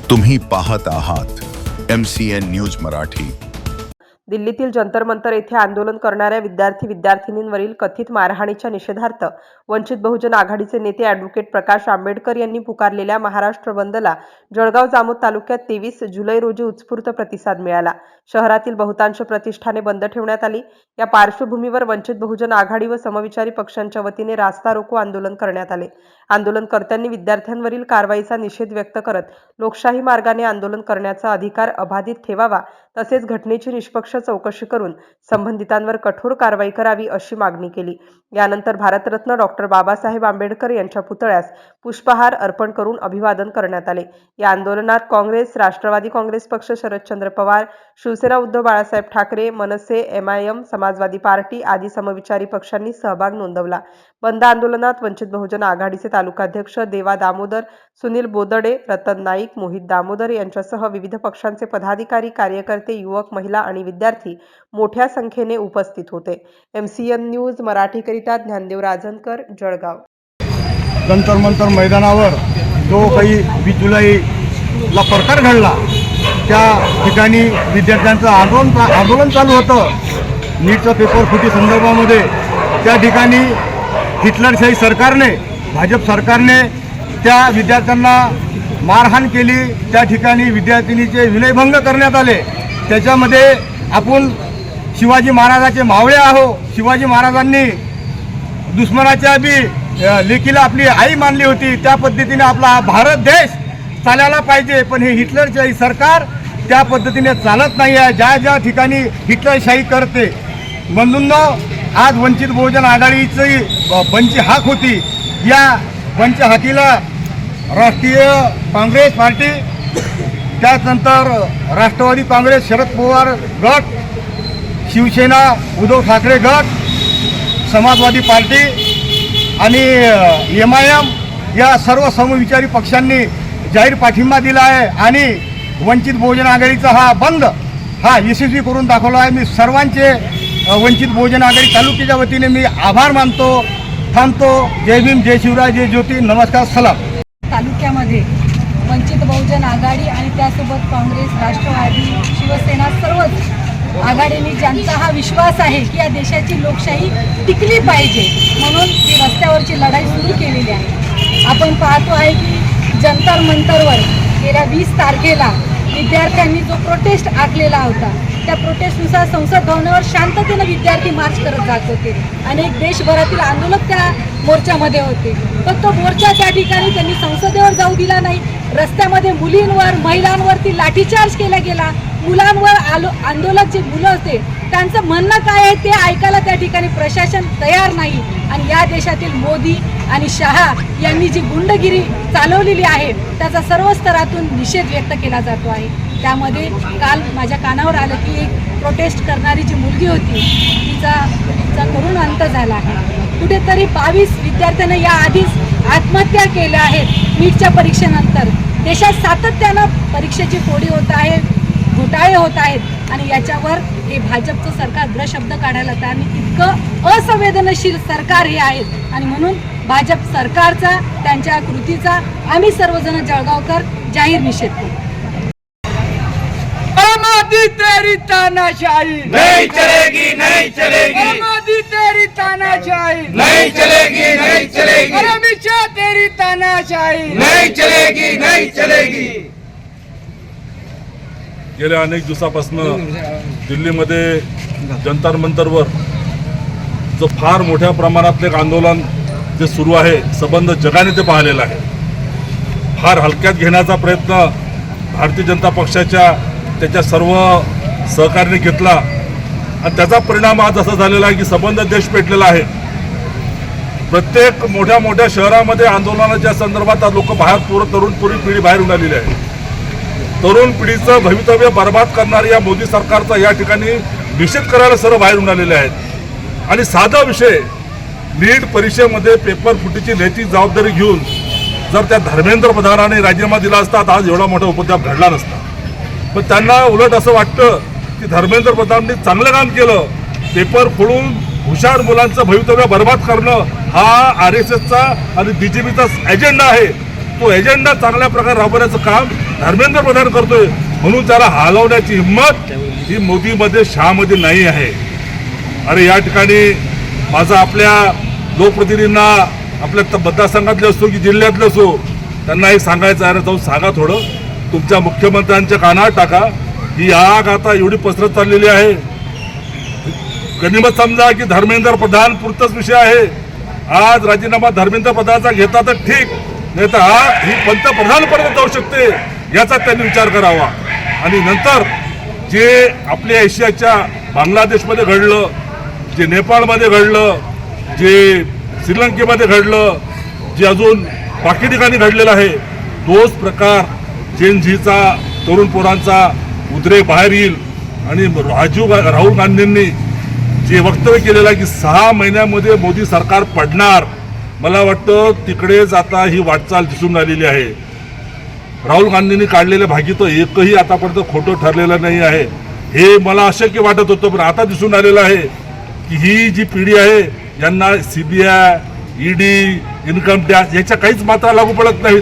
तुम्ही पाहत आहात MCN न्यूज मराठी। दिल्लीतील जंतर मंतर येथे आंदोलन करणाऱ्या विद्यार्थी-विद्यार्थिनींवरील कथित मारहाणीच्या निषेधार्थ वंचित बहुजन आघाडीचे नेते ॲडव्होकेट प्रकाश आंबेडकर यांनी पुकारलेल्या महाराष्ट्र बंदला जळगाव जामोद तालुक्यात 23 जुलै रोजी उत्स्फूर्त प्रतिसाद मिळाला। शहरातील बहुतांश प्रतिष्ठाने बंद ठेवण्यात आली। या पार्श्वभूमीवर वंचित बहुजन आघाडी व समविचारी पक्षांच्या वतीने रास्ता रोको आंदोलन करण्यात आले। आंदोलनकर्त्यांनी विद्यार्थ्यांवरील कारवाईचा निषेध व्यक्त करत लोकशाही मार्गाने आंदोलन करण्याचा अधिकार अबाधित ठेवावा, तसेच घटनेची निष्पक्ष चौकशी करून संबंधितांवर कठोर कारवाई करावी अशी मागणी केली। यानंतर भारतरत्न डॉक्टर बाबासाहेब आंबेडकर यांच्या पुतळ्यास पुष्पहार अर्पण करून अभिवादन करण्यात आले। या आंदोलनात काँग्रेस, राष्ट्रवादी काँग्रेस पक्ष, शरदचंद्र पवार, शिवसेना उद्धव बाळासाहेब ठाकरे, मनसे, MIM, समाजवादी पार्टी आदी समविचारी पक्षांनी सहभाग नोंदवला। बंद आंदोलनात वंचित बहुजन आघाडीचे तालुकाध्यक्ष देवा दामोदर, सुनील बोदडे, रतन नाईक, मोहित दामोदर यांच्यासह विविध पक्षांचे पदाधिकारी, कार्यकर्ते, युवक, महिला आणि विद्यार्थी मोठ्या संख्येने उपस्थित होते। MCN न्यूज मराठीकरिता ज्ञानदेव राजनकर, जळगाव। जंतर मंतर मैदानावर जो काही 20 जुलैला प्रकार घडला, त्या ठिकाणी विद्यार्थ्यांचं आंदोलन चालू होतं। नीटच्या पेपर फुटी संदर्भामध्ये त्या ठिकाणी हिटलरशाही सरकारने, भाजप सरकारने त्या विद्यार्थ्यांना मारहाण केली। त्या ठिकाणी विद्यार्थिनीचे विनयभंग करण्यात आले। त्याच्यामध्ये आपण शिवाजी महाराजाचे मावळे आहो। शिवाजी महाराजांनी दुश्मनाच्या बी लेकीला आपली आई मानली होती। त्या पद्धतीने आपला भारत देश चालायला पाहिजे, पण हे हिटलरशाही सरकार त्या पद्धतीने चालत नाही आहे। ज्या ठिकाणी हिटलरशाही करते म्हणून आज वंचित बहुजन आघाडीची बंच हाक होती। या बंच हाकीला राष्ट्रीय काँग्रेस पार्टी, त्यानंतर राष्ट्रवादी काँग्रेस शरद पवार गट, शिवसेना उद्धव ठाकरे गट, समाजवादी पार्टी आणि MIM या सर्व समविचारी पक्षांनी जाहीर पाठिंबा दिला आहे आणि वंचित बहुजन आघाडीचा हा बंद हा यशस्वी करून दाखवला आहे। मी सर्वांचे वंचित बहुजन आघाडी तालुक्याच्या वतीने मी आभार मानतो। थांबतो। जय भीम, जय शिवराय, जय ज्योती, नमस्कार, सलाम। तालुक्यामध्ये वंचित बहुजन आघाडी आणि त्यासोबत काँग्रेस, राष्ट्रवादी, शिवसेना सर्वच आघाडींनी ज्यांचा हा विश्वास आहे की या देशाची लोकशाही टिकली पाहिजे म्हणून ही रस्त्यावरची लढाई सुरू केलेली आहे। आपण पाहतो आहे की जंतर मंतरवर गेल्या 20 तारखेला विद्यार्थ्यांनी जो प्रोटेस्ट आखलेला होता, त्या प्रोटेस्टनुसार संसद भवनावर शांततेने विद्यार्थी मार्च करत जात होते। अनेक देशभरातील आंदोलक त्या मोर्चामध्ये होते, पण तो मोर्चा त्या ठिकाणी त्यांनी संसदेवर जाऊ दिला नाही। रस्त्यामध्ये मुलींवर, महिलांवरती लाठीचार्ज केला गेला। मुलांवर आंदोलक जे मुलं होते त्यांचं म्हणणं काय आहे ते ऐकायला त्या ठिकाणी प्रशासन तयार नाही। आणि या देशातील मोदी आणि शहा यांनी जी गुंडगिरी चालवलेली आहे त्याचा सर्व स्तरातून निषेध व्यक्त केला जातो आहे। त्यामध्ये काल माझ्या कानावर आलं की एक प्रोटेस्ट करणारी जी मुलगी होती तिचा करुण अंत झाला आहे। कुठेतरी 22 विद्यार्थ्यांना या आधीच आत्महत्या केल्या आहेत नीटच्या परीक्षेनंतर। देशात सातत्यानं परीक्षेची फोडी होत आहे, घोटाळे होत आहेत आणि याच्यावर हे भाजपचं सरकार ब्रशब्द काढायला तयार नाही। इतकं असंवेदनशील सरकार हे आहे आणि म्हणून भाजप सरकारचा, त्यांच्या कृतीचा आम्ही सर्वजण जळगावकर जाहीर निषेध करू। मोदी तेरी तानाशाही नहीं चलेगी, नहीं चलेगी। मोदी तेरी तानाशाही नहीं चलेगी, नहीं चलेगी। अमित शाह तेरी तानाशाही नहीं चलेगी, नहीं चलेगी। गेल्या अनेक दिवसापासून दिल्लीमध्ये जंतर मंतरवर जो फार मोठ्या प्रमाणात एक आंदोलन जे सुरू आहे, संबंध जगाने ते पाहिलेलं आहे। फार हलक्यात घेण्याचा प्रयत्न भारतीय जनता पक्षाच्या त्याच्या सर्व सहकार्याने घेतला आणि त्याचा परिणाम आज असा झालेला आहे की संबंध देश पेटलेला आहे। प्रत्येक मोठ्या मोठ्या शहरामध्ये आंदोलनाच्या संदर्भात लोक बाहेर, तरुण पिढी बाहेर उडालेली आहे। तरुण पिढीचं भवितव्य बर्बाद करणाऱ्या या मोदी सरकारचा या ठिकाणी निषेध करायला सर्व बाहेर उडालेले आहेत। आणि साधा विषय नीट परीक्षेमध्ये पेपर फुटीची नैतिक जबाबदारी घेऊन जर त्या धर्मेंद्र प्रधानाने राजीनामा दिला असता तर आज एवढा मोठा उपद्रव घडला नसता। पण त्यांना उलट असं वाटतं की धर्मेंद्र प्रधानांनी चांगलं काम केलं, पेपर फोडून हुशार मुलांचं भवितव्य बर्बाद करणं हा RSSचा आणि BJPचा एजेंडा आहे। तो एजेंडा चांगल्या प्रकारे राबवण्याचं काम धर्मेंद्र प्रधान करतोय, म्हणून त्याला हलवण्याची हिंमत ही मोदीमध्ये शहामध्ये नाही आहे. अरे या ठिकाणी माझा आपल्या लोकप्रतिनिधींना आपल्या मतदारसंघातले असो की जिल्ह्यातले असो त्यांना एक सांगायचं आहे, जाऊन सांगा थोडं तुमच्या मुख्यमंत्र्यांच्या कानावर टाका, ही आग आता एवढी पसरत चाललेली आहे. गनिमत समजा की धर्मेंद्र प्रधान पुरताच विषय आहे. आज राजीनामा धर्मेंद्र प्रधानचा घेता तर ठीक, नाही तर ही पंतप्रधानपर्यंत जाऊ शकते, याचा त्यांनी विचार करावा. आणि नंतर जे आपल्या एशियाच्या बांगलादेशमध्ये घडलं, जे नेपाळमध्ये घडलं, जे श्रीलंकेमध्ये घडलं, जे अजून बाकी ठिकाणी घडलेलं आहे, तोच प्रकार जेनझीचा तरुण पोरांचा उद्रेक बाहेर येईल. आणि राहुल गांधींनी जे वक्तव्य केलेलं आहे की 6 महिन्यामध्ये मोदी सरकार पडणार, मला वाटतं तिकडेच आता ही वाटचाल दिसून आलेली आहे. राहुल गांधींनी काढलेल्या भागीतं एकही आतापर्यंत खोटं ठरलेलं नाही आहे. हे मला अशक्य वाटत होतं, पण आता दिसून आलेलं आहे की ही जी पिढी आहे यांना CBI, ED, इन्कम टॅक्स याच्या काहीच मात्रा लागू पडत नाहीत.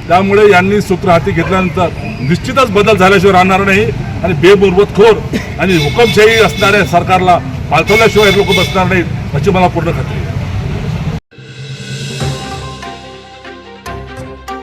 त्यामुळे यांनी सूत्र हाती घेतल्यानंतर निश्चितच बदल झाल्याशिवाय राहणार नाही. आणि बेमुरवतखोर आणि हुकुमशाही असणाऱ्या सरकारला पालथवल्याशिवाय लोक बसणार नाहीत, अशी मला पूर्ण खात्री आहे.